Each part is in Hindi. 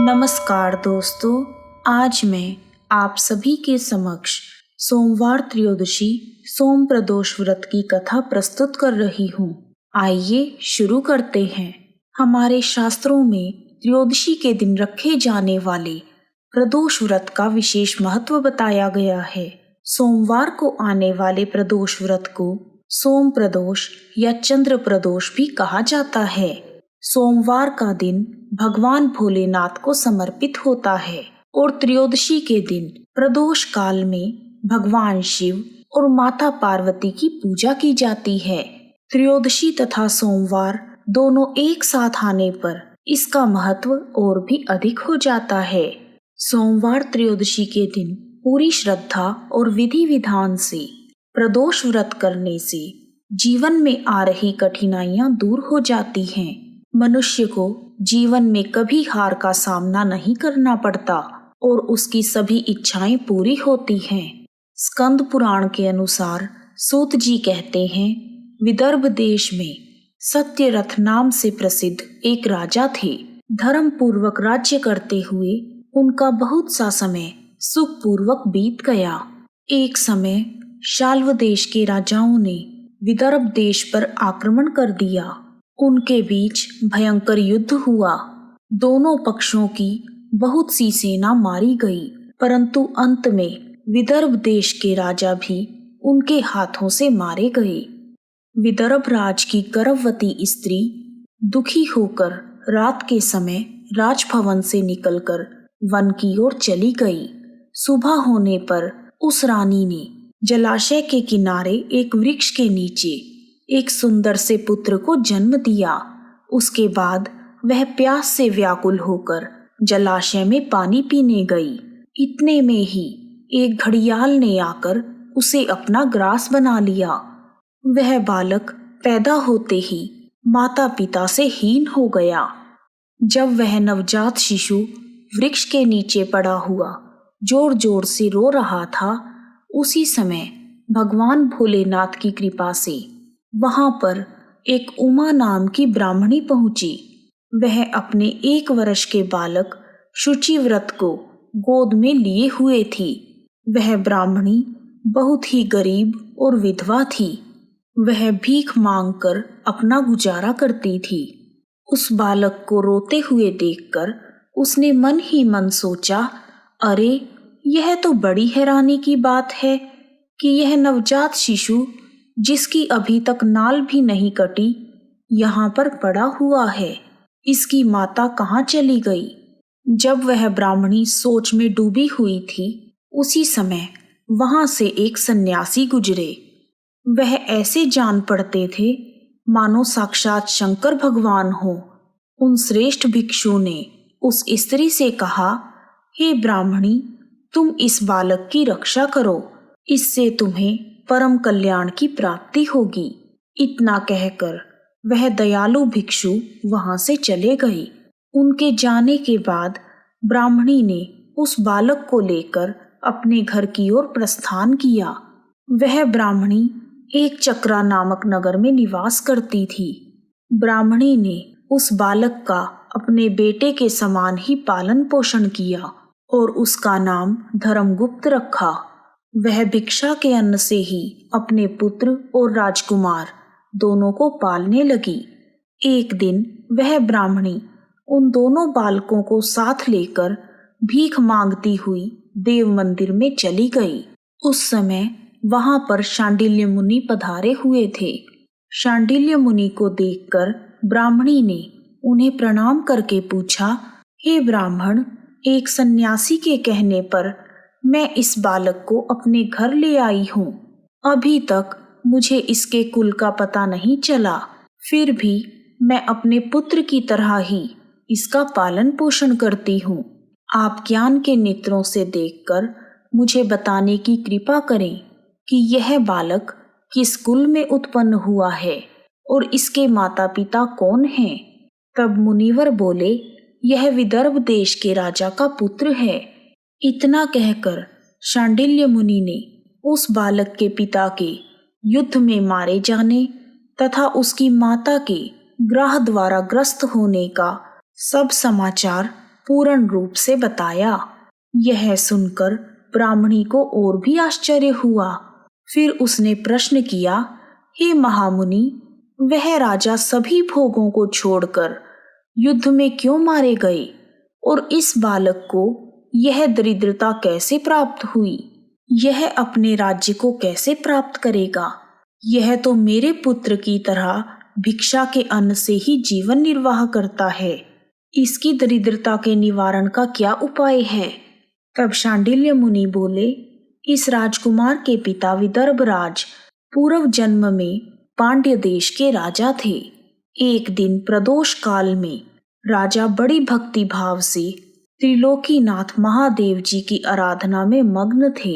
नमस्कार दोस्तों। आज मैं आप सभी के समक्ष सोमवार त्रयोदशी सोम प्रदोष व्रत की कथा प्रस्तुत कर रही हूँ। आइए शुरू करते हैं। हमारे शास्त्रों में त्रयोदशी के दिन रखे जाने वाले प्रदोष व्रत का विशेष महत्व बताया गया है। सोमवार को आने वाले प्रदोष व्रत को सोम प्रदोष या चंद्र प्रदोष भी कहा जाता है। सोमवार का दिन भगवान भोलेनाथ को समर्पित होता है और त्रयोदशी के दिन प्रदोष काल में भगवान शिव और माता पार्वती की पूजा की जाती है। त्रयोदशी तथा सोमवार दोनों एक साथ आने पर इसका महत्व और भी अधिक हो जाता है। सोमवार त्रयोदशी के दिन पूरी श्रद्धा और विधि विधान से प्रदोष व्रत करने से जीवन में आ रही कठिनाइयां दूर हो जाती हैं। मनुष्य को जीवन में कभी हार का सामना नहीं करना पड़ता और उसकी सभी इच्छाएं पूरी होती हैं। स्कंद पुराण के अनुसार सूत जी कहते हैं, विदर्भ देश में सत्यरथ नाम से प्रसिद्ध एक राजा थे। धर्म पूर्वक राज्य करते हुए उनका बहुत सा समय सुखपूर्वक बीत गया। एक समय शाल्व देश के राजाओं ने विदर्भ देश पर आक्रमण कर दिया। उनके बीच भयंकर युद्ध हुआ। दोनों पक्षों की बहुत सी सेना मारी गई, परंतु अंत में विदर्भ देश के राजा भी उनके हाथों से मारे गए। विदर्भ राज की गर्भवती स्त्री दुखी होकर रात के समय राजभवन से निकलकर वन की ओर चली गई। सुबह होने पर उस रानी ने जलाशय के किनारे एक वृक्ष के नीचे एक सुंदर से पुत्र को जन्म दिया। उसके बाद वह प्यास से व्याकुल होकर जलाशय में पानी पीने गई। इतने में ही एक घड़ियाल ने आकर उसे अपना ग्रास बना लिया। वह बालक पैदा होते ही माता पिता से हीन हो गया। जब वह नवजात शिशु वृक्ष के नीचे पड़ा हुआ जोर जोर से रो रहा था, उसी समय भगवान भोलेनाथ की कृपा से वहां पर एक उमा नाम की ब्राह्मणी पहुंची। वह अपने 1 वर्ष के बालक शुचिव्रत को गोद में लिए हुए थी। वह ब्राह्मणी बहुत ही गरीब और विधवा थी। वह भीख मांगकर अपना गुजारा करती थी। उस बालक को रोते हुए देखकर उसने मन ही मन सोचा, अरे यह तो बड़ी हैरानी की बात है कि यह नवजात शिशु जिसकी अभी तक नाल भी नहीं कटी यहाँ पर पड़ा हुआ है। इसकी माता कहाँ चली गई? जब वह ब्राह्मणी सोच में डूबी हुई थी, उसी समय वहां से एक सन्यासी गुजरे। वह ऐसे जान पड़ते थे मानो साक्षात शंकर भगवान हो। उन श्रेष्ठ भिक्षु ने उस स्त्री से कहा, हे ब्राह्मणी, तुम इस बालक की रक्षा करो, इससे तुम्हें परम कल्याण की प्राप्ति होगी। इतना कहकर वह दयालु भिक्षु वहां से चले गए। उनके जाने के बाद ब्राह्मणी ने उस बालक को लेकर अपने घर की ओर प्रस्थान किया। वह ब्राह्मणी एक चक्रा नामक नगर में निवास करती थी। ब्राह्मणी ने उस बालक का अपने बेटे के समान ही पालन पोषण किया और उसका नाम धर्मगुप्त रखा। वह भिक्षा के अन्न से ही अपने पुत्र और राजकुमार दोनों को पालने लगी। एक दिन वह ब्राह्मणी उन दोनों बालकों को साथ लेकर भीख मांगती हुई देव मंदिर में चली गई। उस समय वहां पर शांडिल्य मुनि पधारे हुए थे। शांडिल्य मुनि को देखकर ब्राह्मणी ने उन्हें प्रणाम करके पूछा, हे ब्राह्मण, एक सन्यासी के कहने पर मैं इस बालक को अपने घर ले आई हूँ। अभी तक मुझे इसके कुल का पता नहीं चला, फिर भी मैं अपने पुत्र की तरह ही इसका पालन पोषण करती हूँ। आप ज्ञान के नेत्रों से देखकर मुझे बताने की कृपा करें कि यह बालक किस कुल में उत्पन्न हुआ है और इसके माता पिता कौन हैं। तब मुनिवर बोले, यह विदर्भ देश के राजा का पुत्र है। इतना कहकर शांडिल्य मुनि ने उस बालक के पिता के युद्ध में मारे जाने तथा उसकी माता के ग्रह द्वारा ग्रस्त होने का सब समाचार पूर्ण रूप से बताया। यह सुनकर ब्राह्मणी को और भी आश्चर्य हुआ। फिर उसने प्रश्न किया, हे महामुनि, वह राजा सभी भोगों को छोड़कर युद्ध में क्यों मारे गए और इस बालक को यह दरिद्रता कैसे प्राप्त हुई? यह अपने राज्य को कैसे प्राप्त करेगा? यह तो मेरे पुत्र की तरह भिक्षा के अन्न से ही जीवन निर्वाह करता है। इसकी दरिद्रता के निवारण का क्या उपाय है? तब शांडिल्य मुनि बोले, इस राजकुमार के पिता विदर्भराज पूर्व जन्म में पांड्य देश के राजा थे। एक दिन प्रदोष काल में राजा बड़ी भक्ति भाव से त्रिलोकीनाथ महादेव जी की आराधना में मग्न थे।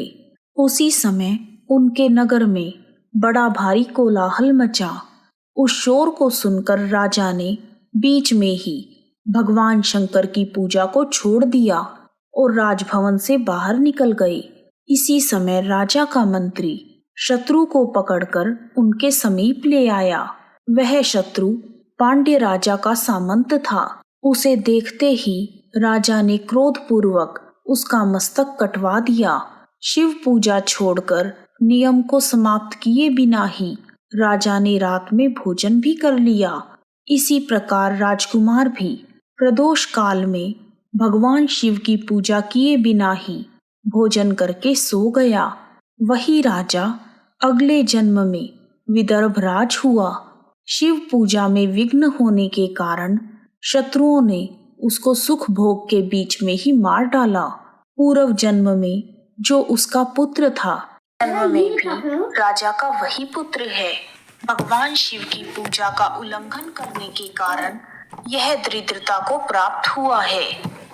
उसी समय उनके नगर में बड़ा भारी कोलाहल मचा। उस शोर को सुनकर राजा ने बीच में ही भगवान शंकर की पूजा को छोड़ दिया और राजभवन से बाहर निकल गए। इसी समय राजा का मंत्री शत्रु को पकड़कर उनके समीप ले आया। वह शत्रु पांड्य राजा का सामंत था। उसे देखते ही राजा ने क्रोधपूर्वक उसका मस्तक कटवा दिया। शिव पूजा छोड़कर नियम को समाप्त किए बिना ही राजा ने रात में भोजन भी कर लिया। इसी प्रकार राजकुमार भी प्रदोष काल में भगवान शिव की पूजा किए बिना ही भोजन करके सो गया। वही राजा अगले जन्म में विदर्भराज हुआ। शिव पूजा में विघ्न होने के कारण शत्रुओं ने उसको सुख भोग के बीच में ही मार डाला। पूर्व जन्म में जो उसका पुत्र था, जन्म में भी राजा का वही पुत्र है। भगवान शिव की पूजा का उल्लंघन करने के कारण यह दरिद्रता को प्राप्त हुआ है।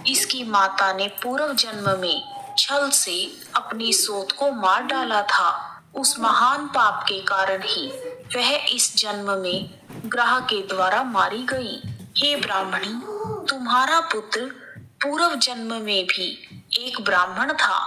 इसकी माता ने पूर्व जन्म में छल से अपनी सोत को मार डाला था। उस महान पाप के कारण ही वह इस जन्म में ग्रह के द्वारा मारी गई। हे ब्राह्मणी, तुम्हारा पुत्र पूर्व जन्म में भी एक ब्राह्मण था।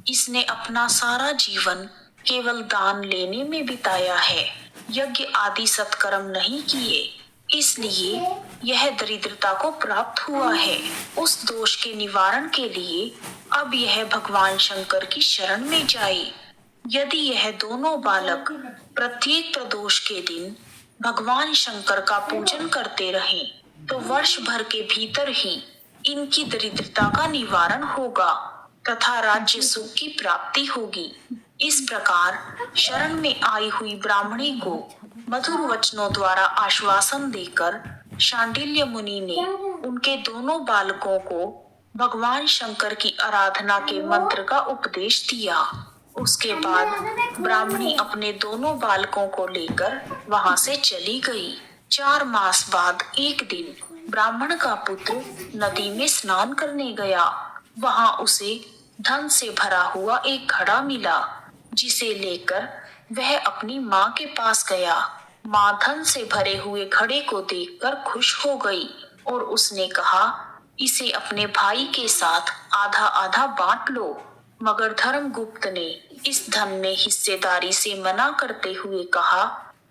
इसने अपना सारा जीवन केवल दान लेने में बिताया है, यज्ञ आदि सत्कर्म नहीं किए, इसलिए यह दरिद्रता को प्राप्त हुआ है। उस दोष के निवारण के लिए अब यह भगवान शंकर की शरण में जाए। यदि यह दोनों बालक प्रत्येक प्रदोष के दिन भगवान शंकर का पूजन करते रहें, तो वर्ष भर के भीतर ही इनकी दरिद्रता का निवारण होगा तथा राज्य सुख की प्राप्ति होगी। इस प्रकार शरण में आई हुई ब्राह्मणी को मधुर वचनों द्वारा आश्वासन देकर शांडिल्य मुनि ने उनके दोनों बालकों को भगवान शंकर की आराधना के मंत्र का उपदेश दिया। उसके बाद ब्राह्मणी अपने दोनों बालकों को लेकर वहां से चली गई। 4 मास बाद एक दिन ब्राह्मण का पुत्र नदी में स्नान करने गया। वहां उसे धन से भरा हुआ एक घड़ा मिला, जिसे लेकर वह अपनी माँ के पास गया। माँ धन से भरे हुए घड़े को देखकर खुश हो गई और उसने कहा, इसे अपने भाई के साथ आधा आधा बांट लो। मगर धर्मगुप्त ने इस धन में हिस्सेदारी से मना करते हुए कहा,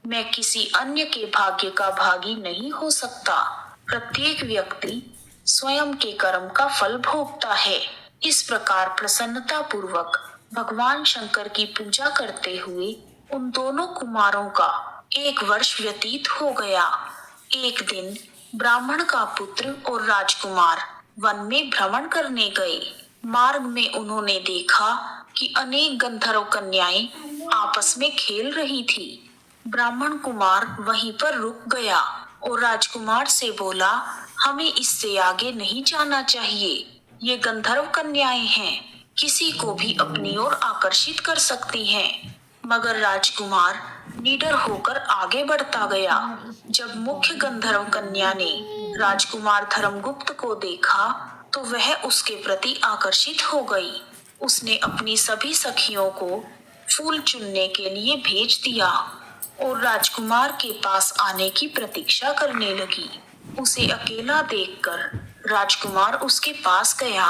मैं किसी अन्य के भाग्य का भागी नहीं हो सकता। प्रत्येक व्यक्ति स्वयं के कर्म का फल भोगता है। इस प्रकार प्रसन्नता पूर्वक भगवान शंकर की पूजा करते हुए उन दोनों कुमारों का 1 वर्ष व्यतीत हो गया। एक दिन ब्राह्मण का पुत्र और राजकुमार वन में भ्रमण करने गए। मार्ग में उन्होंने देखा कि अनेक गंधर्व कन्याएं आपस में खेल रही थी। ब्राह्मण कुमार वहीं पर रुक गया और राजकुमार से बोला, हमें इससे आगे नहीं जाना चाहिए। ये गंधर्व कन्याएं हैं, किसी को भी अपनी ओर आकर्षित कर सकती हैं। मगर राजकुमार निडर होकर आगे बढ़ता गया। जब मुख्य गंधर्व कन्या ने राजकुमार धर्मगुप्त को देखा तो वह उसके प्रति आकर्षित हो गई। उसने अपनी सभी सखियों को फूल चुनने के लिए भेज दिया और राजकुमार के पास आने की प्रतीक्षा करने लगी। उसे अकेला देखकर राजकुमार उसके पास गया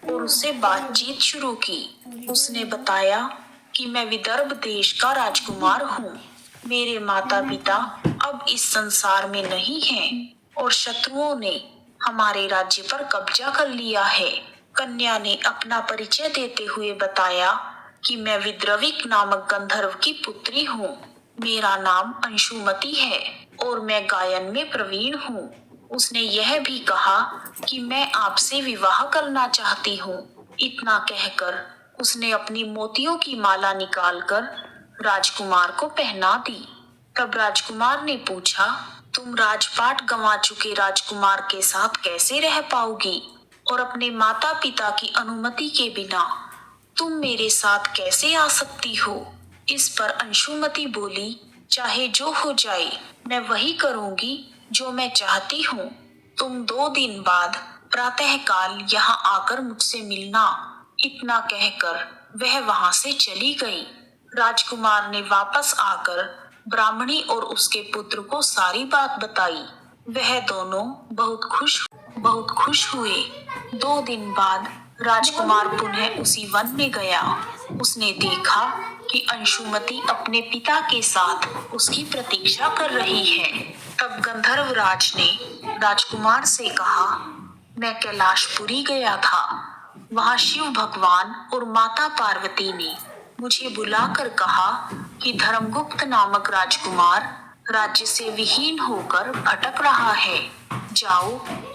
और उससे बातचीत शुरू की। उसने बताया कि मैं विदर्भ देश का राजकुमार हूँ। मेरे माता पिता अब इस संसार में नहीं हैं और शत्रुओं ने हमारे राज्य पर कब्जा कर लिया है। कन्या ने अपना परिचय देते हुए बताया कि मैं विद्रविक नामक गंधर्व की पुत्री हूँ। मेरा नाम अंशुमति है और मैं गायन में प्रवीण हूँ। उसने यह भी कहा कि मैं आपसे विवाह करना चाहती हूँ। इतना कहकर उसने अपनी मोतियों की माला निकालकर राजकुमार को पहना दी। तब राजकुमार ने पूछा, तुम राजपाट गंवा चुके राजकुमार के साथ कैसे रह पाओगी और अपने माता पिता की अनुमति के बिना तुम मेरे साथ कैसे आ सकती हो? इस पर अंशुमति बोली, चाहे जो हो जाए, मैं वही करूंगी जो मैं चाहती हूँ। तुम 2 दिन बाद प्रातःकाल यहाँ आकर मुझसे मिलना। इतना कहकर वह वहां से चली गई। राजकुमार ने वापस आकर ब्राह्मणी और उसके पुत्र को सारी बात बताई। वह दोनों बहुत खुश हुए। 2 दिन बाद राजकुमार पुनः उसी वन में गया। उसने देखा कि अंशुमति अपने पिता के साथ उसकी प्रतीक्षा कर रही है। तब गंधर्व राज ने राजकुमार से कहा, मैं कैलाशपुरी गया था। वहां शिव भगवान और माता पार्वती ने मुझे बुलाकर कहा कि धर्मगुप्त नामक राजकुमार राज्य से विहीन होकर भटक रहा है। जाओ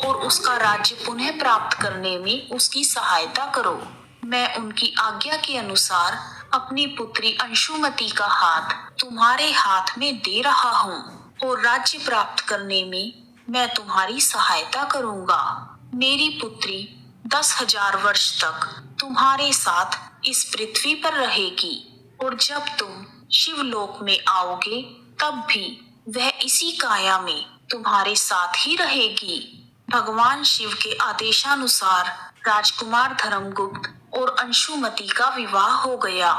और उसका राज्य पुनः प्राप्त करने में उसकी सहायता करो। मैं उनकी आज्ञा के अनुसार अपनी पुत्री अंशुमति का हाथ तुम्हारे हाथ में दे रहा हूँ और राज्य प्राप्त करने में मैं तुम्हारी सहायता करूँगा। मेरी पुत्री 10,000 वर्ष तक तुम्हारे साथ इस पृथ्वी पर रहेगी और जब तुम शिवलोक में आओगे तब भी वह इसी काया में तुम्हारे साथ ही रहेगी। भगवान शिव के आदेशानुसार राजकुमार धर्मगुप्त और अंशुमति का विवाह हो गया।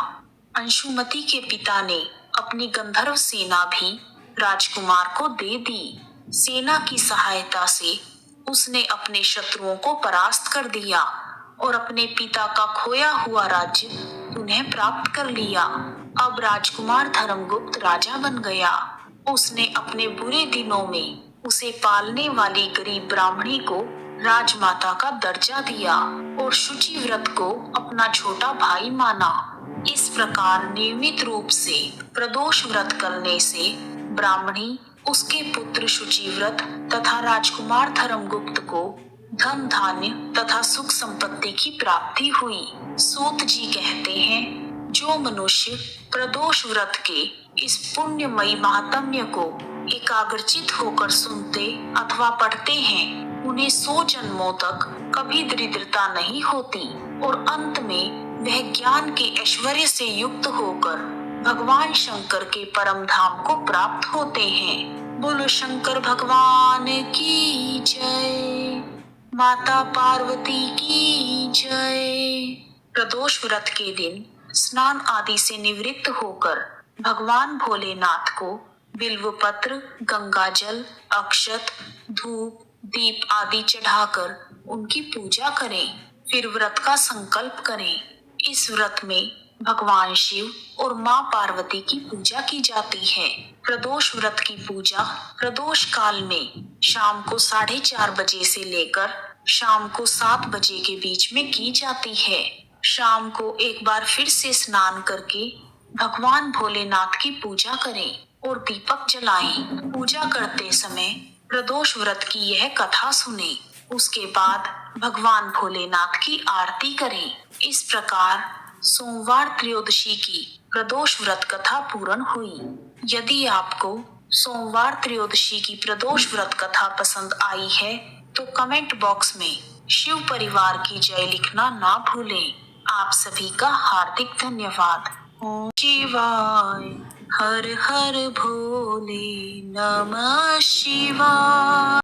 अंशुमति के पिता ने अपनी गंधर्व सेना भी राजकुमार को दे दी। सेना की सहायता से उसने अपने शत्रुओं को परास्त कर दिया और अपने पिता का खोया हुआ राज्य पुनः प्राप्त कर लिया। अब राजकुमार धर्मगुप्त राजा बन गया। उसने अपने बुरे दिनों में उसे पालने वाली गरीब ब्राह्मणी को राजमाता का दर्जा दिया और शुचि व्रत को अपना छोटा भाई माना। इस प्रकार नियमित रूप से प्रदोष व्रत करने से ब्राह्मणी, उसके पुत्र शुचिव्रत तथा राजकुमार धर्मगुप्त को धन धान्य तथा सुख संपत्ति की प्राप्ति हुई। सूत जी कहते हैं, जो मनुष्य प्रदोष व्रत के इस पुण्यमयी महात्म्य को एकाग्रचित होकर सुनते अथवा पढ़ते हैं, उन्हें 100 जन्मों तक कभी दरिद्रता नहीं होती और अंत में वह ज्ञान के ऐश्वर्य से युक्त होकर भगवान शंकर के परम धाम को प्राप्त होते हैं। बोलो शंकर भगवान की जय, माता पार्वती की जय। प्रदोष व्रत के दिन स्नान आदि से निवृत्त होकर भगवान भोलेनाथ को बिल्व पत्र, गंगा जल, अक्षत, धूप, दीप आदि चढ़ाकर उनकी पूजा करें। फिर व्रत का संकल्प करें। इस व्रत में भगवान शिव और माँ पार्वती की पूजा की जाती है। प्रदोष व्रत की पूजा प्रदोष काल में शाम को 4:30 बजे से लेकर शाम को 7 बजे के बीच में की जाती है। शाम को एक बार फिर से स्नान करके भगवान भोलेनाथ की पूजा करें और दीपक जलाएं। पूजा करते समय प्रदोष व्रत की यह कथा सुने। उसके बाद भगवान भोलेनाथ की आरती करें। इस प्रकार सोमवार त्रयोदशी की प्रदोष व्रत कथा पूर्ण हुई। यदि आपको सोमवार त्रयोदशी की प्रदोष व्रत कथा पसंद आई है तो कमेंट बॉक्स में शिव परिवार की जय लिखना ना भूलें। आप सभी का हार्दिक धन्यवाद। ओम शिवाय। हर हर भोले, नमः शिवाय।